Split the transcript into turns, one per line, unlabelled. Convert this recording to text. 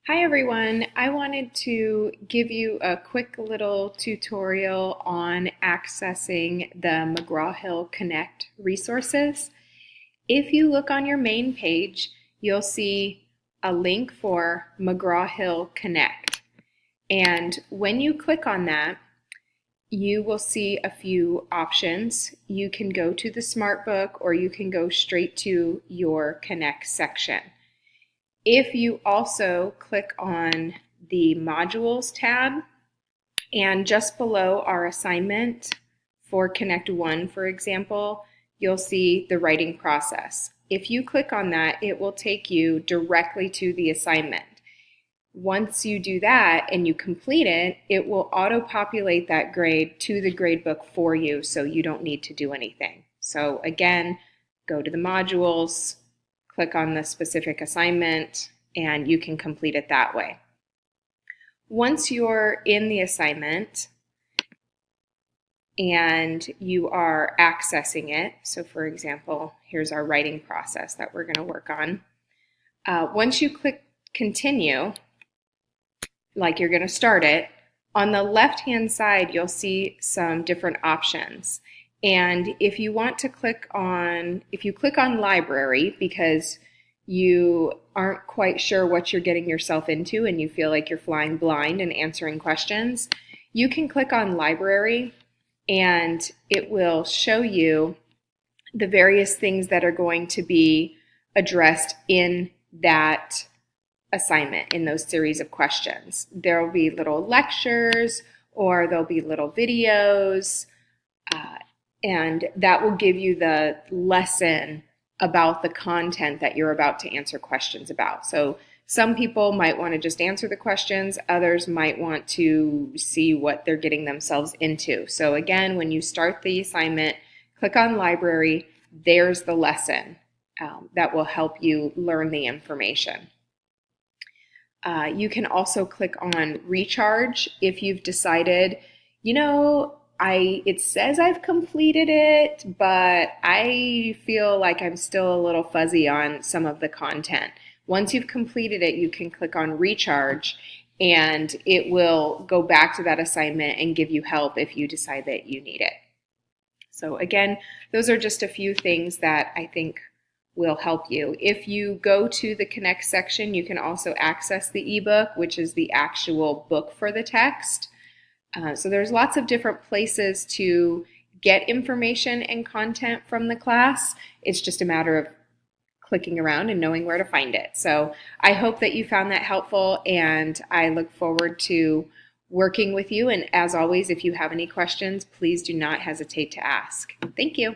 Hi everyone, I wanted to give you a quick little tutorial on accessing the McGraw-Hill Connect resources. If you look on your main page, you'll see a link for McGraw-Hill Connect. And when you click on that, you will see a few options. You can go to the SmartBook or you can go straight to your Connect section. If you also click on the Modules tab, and just below our assignment for Connect 1, for example, you'll see the writing process. If you click on that, it will take you directly to the assignment. Once you do that and you complete it, it will auto-populate that grade to the gradebook for you, so you don't need to do anything. So again, go to the modules, click on the specific assignment, and you can complete it that way. Once you're in the assignment and you are accessing it, so for example, here's our writing process that we're going to work on. Once you click continue, like you're going to start it, on the left-hand side you'll see some different options. And if you want to click on library because you aren't quite sure what you're getting yourself into and you feel like you're flying blind and answering questions, you can click on library and it will show you the various things that are going to be addressed in that assignment, in those series of questions. There will be little lectures or there'll be little videos, and that will give you the lesson about the content that you're about to answer questions about. So some people might want to just answer the questions, others might want to see what they're getting themselves into. So again, when you start the assignment, click on library, there's the lesson that will help you learn the information. You can also click on recharge if you've decided, it says I've completed it, but I feel like I'm still a little fuzzy on some of the content. Once you've completed it, you can click on recharge and it will go back to that assignment and give you help if you decide that you need it. So again, those are just a few things that I think will help you. If you go to the Connect section, you can also access the ebook, which is the actual book for the text. So there's lots of different places to get information and content from the class. It's just a matter of clicking around and knowing where to find it. So I hope that you found that helpful, and I look forward to working with you. And as always, if you have any questions, please do not hesitate to ask. Thank you.